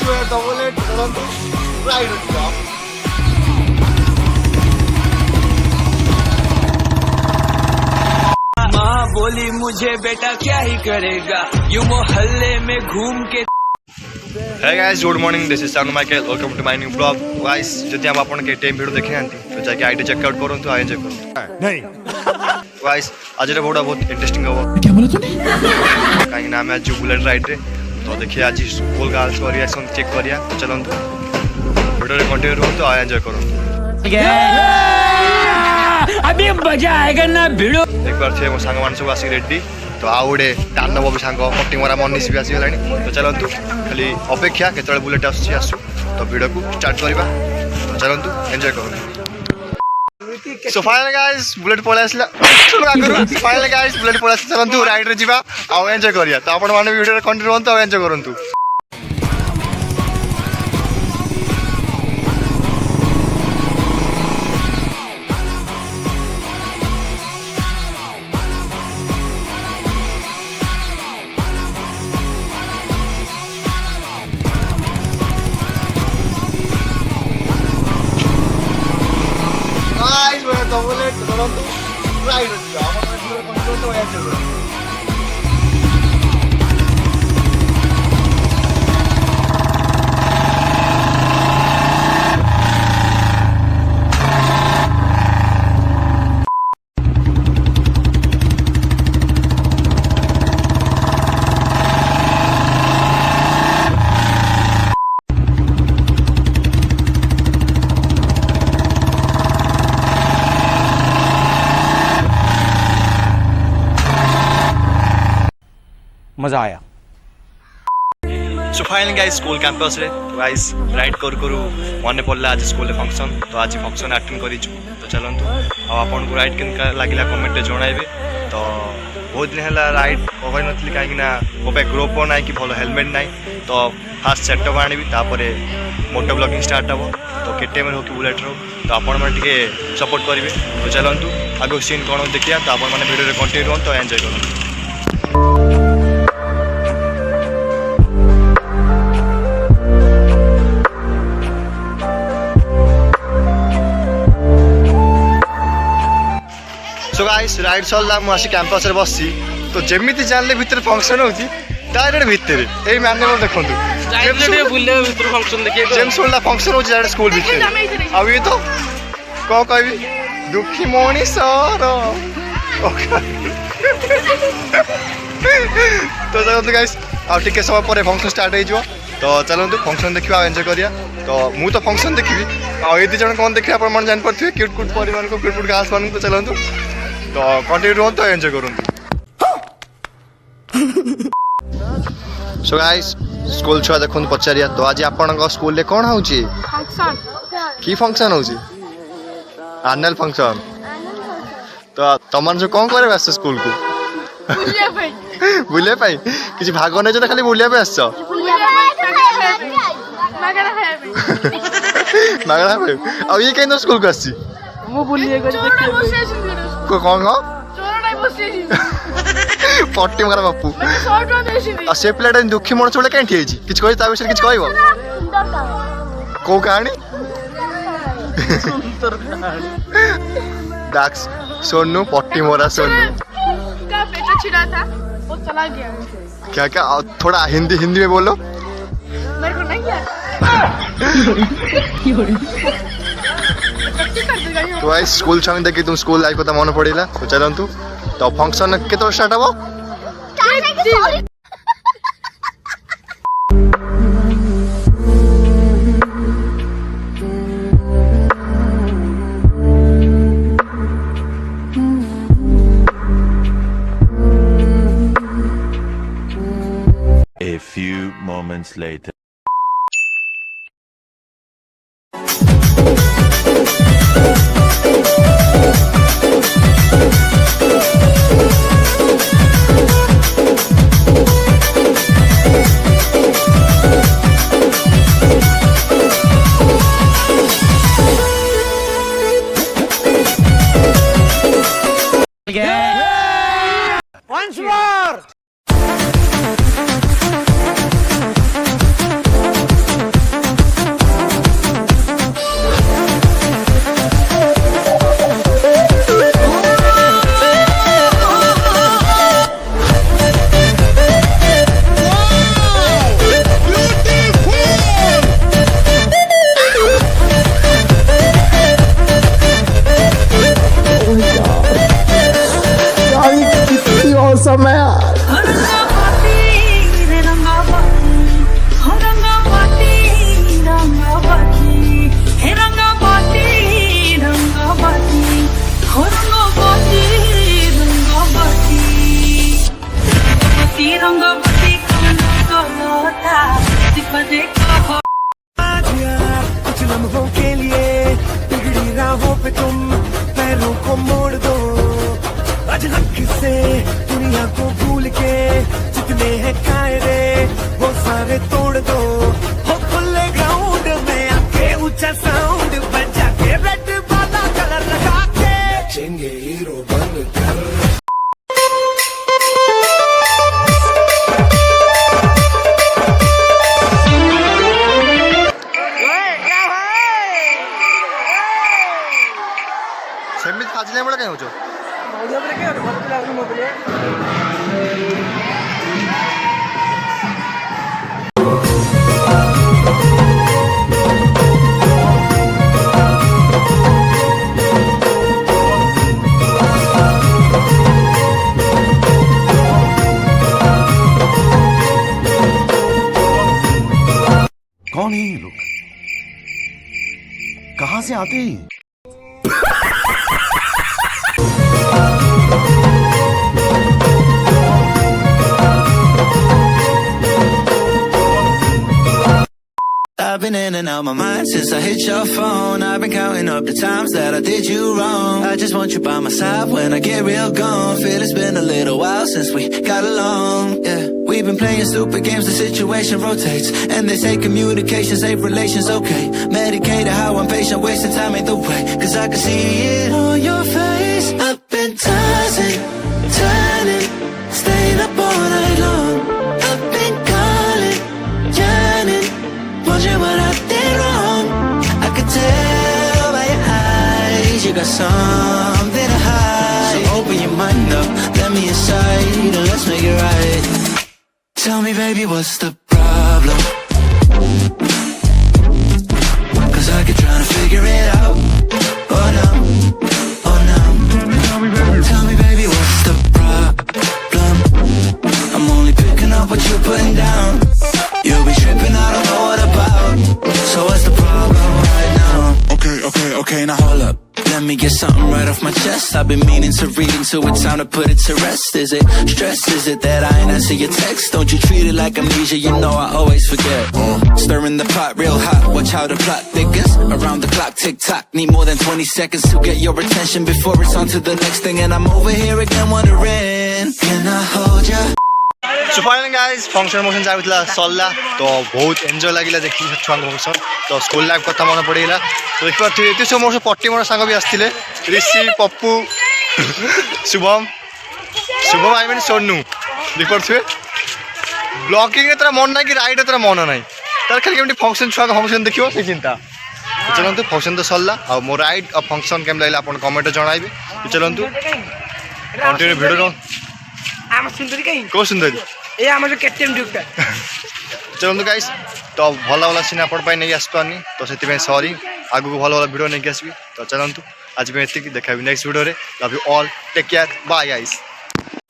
we're double it, ride it up. माँ बोली मुझे बेटा क्या ही करेगा यूं मोहल्ले में घूम के। Hey guys, good morning. This is sanu michcle. Welcome to my new vlog. Guys, जदि आप अपन के टाइम वीडियो देखि नांती तो जाके आईडी चेकआउट करंतु आ एंजॉय करंतु नहीं guys आज रे वीडियो बहुत इंटरेस्टिंग हो क्या बोला तूने काहे ना मैं आज बुलेट राइड रे तो देखिए आज स्कूल गर्ल्स को रिएक्शन चेक करिया चलंतु वीडियो रे कंटिन्यू रहंतु आ एंजॉय करंतु अभी मजा आएगा ना भिड़ो। एक बार थे मो सांग मान सब आसी रेडी तो आ गोटे टार्नव भी सांग पट्टी मरा मनीष भी आसीगला तो चलतु खाली अपेक्षा केतले बुलेट आसु तो वीडियो को स्टार्ट करवा तो चलतु एंजॉय करूँ। सो फाइनल गाइस बुलेट पळा आसला फाइनल गाइस बुलेट पळा चलतु राइड रे जीवा आ एंजॉय करिया तो आपण माने वीडियो रे कंटिन्यू रहंतु एंजॉय करंतु। double it, ride it. मजा आया। So finally guys school campus रे गाइस राइड करू मन पड़ला आज स्कूल फंक्शन तो आज फंक्शन अटेंड करिछु तो चलंतु आ आपन को राइड केन लागिला कमेंट रे जणाइबे तो बहुत दिन हला राइड होय नथली काहे ना मो पे ग्रुप नाही कि भलो हेलमेट नाही तो फास्ट सेटअप आनिबी तापरे मोटो ब्लॉगिंग स्टार्ट हबो तो केटीएम हो कि बुलेट रो तो आपन मन टिके सपोर्ट करिवे तो चलंतु आगो सीन कोन देखिया तो आपन माने वीडियो रे कंटिन्यू रहन तो एंजॉय करू। सो गाइस राइड सरला मु आसी कैंपस रे बससी तो जेमिति जानले भीतर फंक्शन होची डायरेक्ट भीतर एई माने mo देखंतु डायरेक्ट बुले भीतर फंक्शन देखिए जेम सोला फंक्शन होची डायरेक्ट स्कूल भीतर आ ये तो को कहबी दुखी मोनी सर तो चलंतु गाइस आ टिके समय पर फंक्शन स्टार्ट हो जिवो तो चलंतु फंक्शन देखिबा एंजॉय करिया तो मु तो फंक्शन देखिबी आ ए दि जण कोन देखिया अपन मन जान परथिबे क्यूट क्यूट परिवार को क्यूट क्यूट गार्ल्स मान को चलंतु तो कंटिन्यू रहन तो एंजॉय करूँ। सो गाइस स्कूल छुआ देखुन पचारिया तो आज आपन स्कूल ले कोन होउची फंक्शन की फंक्शन होउची एनुअल फंक्शन तो तमन जो कोन करे बस स्कूल को बुले पाई किछि भाग नै जो खाली बुलिया पे आछो मागरा पे अब ये केन स्कूल को आछि मु बुलिए को देखिए कौन हो पट्टी मारा बापू आ से प्लेट दुखी मन चोले केन ठिएछि किछ कहि ता विषय किछ कहइबो को कहानी सुंदर कहानी डाक्स सोनू पट्टी मोरा सोनू का बेटा छिड़ा था वो चला गया क्या क्या थोड़ा हिंदी हिंदी में बोलो मेरे को नहीं आता तो आई स्कूल छांग देखि तुम स्कूल लाइफ को मन पड़िला तो चलंतु तो फंक्शन केतो स्टार्ट हबो A few moments later. Once more. समय कुछ लम्हों के लिए बिगड़ी राहों पे तुम पैरों को मोड़ दो आज हक से दुनिया को भूल के जितने हैं कायदे वो सारे तोड़ दो हो खुले ग्राउंड में आके ऊंचा साउंड बजा के रेड वाला कलर लगा के चेंगे हीरो बन कर ସେମିତି ଫାଜିଲା ବେଳେ କାହିଁ ହଉଛ? कौन है ये लोग? कहां से आते हैं? I've been in and out my mind since I hit your phone. I've been counting up the times that I did you wrong. I just want you by my side when I get real gone. Feel it's been a little while since we got along. Yeah, we've been playing stupid games, the situation rotates, and they say communication save relations. Okay, medicated how I'm patient, wasting time ain't the way. Cause I can see it on your face. I've been tossing, turning, staying up all night long. I've been calling, yearning, wondering what I did wrong. I could tell by your eyes you got something to hide. So open your mind up, let me inside, and let's make it right. Tell me, baby, what's the problem? Cause I keep trying to figure it out. Oh no, oh no. Tell me, baby, what's the problem? I'm only picking up what you're putting down. You'll be tripping, I don't know what about. So what's the problem right now? Okay, now hold up. Let me get something right off my chest. I've been meaning to read into it, time to put it to rest. Is it stress? Is it that I ain't answer your text? Don't you treat it like amnesia, you know I always forget. Stirring the pot real hot, watch how the plot thickens. Around the clock, tick tock, need more than 20 seconds to get your attention before it's on to the next thing. And I'm over here again wondering, can I hold ya? So finally guys, function motion जाउଥିଲା सल्ला तो बहुत enjoy लागिला देखि छुआंग function तो school life कथा मन पड़िला तो एक बार एते सब मोर पट्टी मोर संग भी आस्थिले ऋषि पप्पू शुभम आई मीन सोनू देखर छुए ब्लॉकिंग तेरा मन ना कि राइड तेरा मन ना तार खाली केमटी फंक्शन छुआ फंक्शन देखियो से चिंता चलंतु फंक्शन तो सल्ला आ मो राइड आ फंक्शन केम लागला अपन कमेंट जणाइबे चलंतु कंटिन्यू वीडियो आम सुंदरी कहीं को सुंदरी ए आम जो केटीएम ड्यूटा चलते गाइस तो भल भल सीन आप नहीं आसपारनी तो से सॉरी आगू भल भल वीडियो नहीं आसबी तो चलतु आज ये देखा next video love you all take care bye guys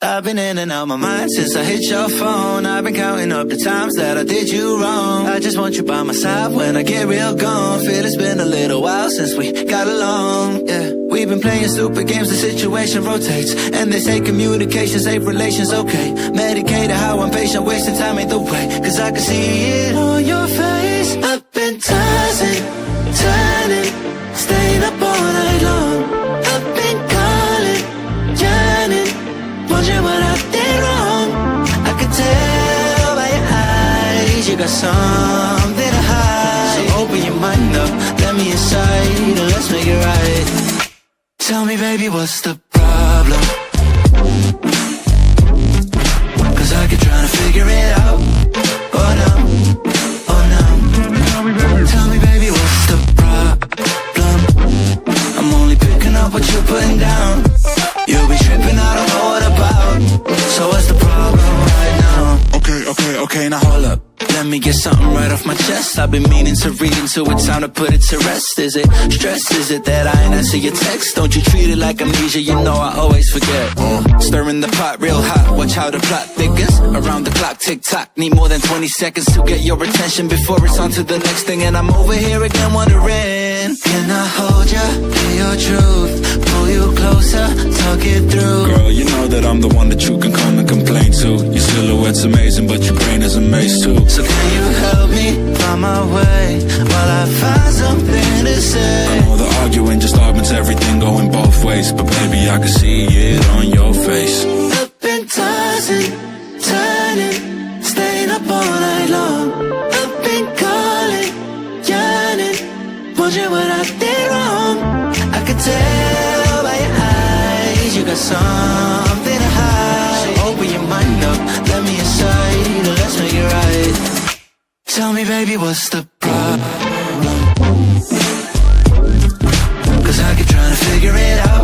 I've been in and out my mind since I hit your phone. I've been counting up the times that I did you wrong. I just want you by my side when I get real gone. Feel it's been a little while since we got along. Yeah, we've been playing stupid games, the situation rotates, and they say communication save relations. Okay, medicated how I'm patient, wasting time ain't the way. Cause I can see it on your face. I've been tossing, turning, staying up all night long. I've been calling, yearning, wondering what I did wrong. I could tell by your eyes you got something to hide. So open your mind up, let me inside, and let's make it right. Tell me, baby, what's the problem? Cause I keep trying to figure it out. Oh no, oh no. Tell me, baby, what's the problem? I'm only picking up what you're putting down. You'll be tripping, I don't know what about. So what's the problem right now? Okay, now hold up. Let me get something right off my chest. I've been meaning to read into it, time to put it to rest. Is it stress? Is it that I ain't answer your text? Don't you treat it like amnesia, you know I always forget. Stirring the pot real hot, watch how the plot thickens. Around the clock, tick tock, need more than 20 seconds to get your attention before it's on to the next thing. And I'm over here again wondering, can I hold ya, hear your truth, pull you closer, talk it through? Girl, you know that I'm the one that you can come and complain to. Your silhouette's amazing, but your brain is a maze too. So can you help me find my way while I find something to say? I know the arguing just augments everything going both ways, but baby, I can see it on your face. Up and tossing, turning, staying up all night long. Up and calling, yearning, wondering what I did wrong. I could tell by your eyes you got something to hide. So open your mind up, let me inside, and let's make it right. Tell me, baby, what's the problem? 'Cause I keep trying to figure it out.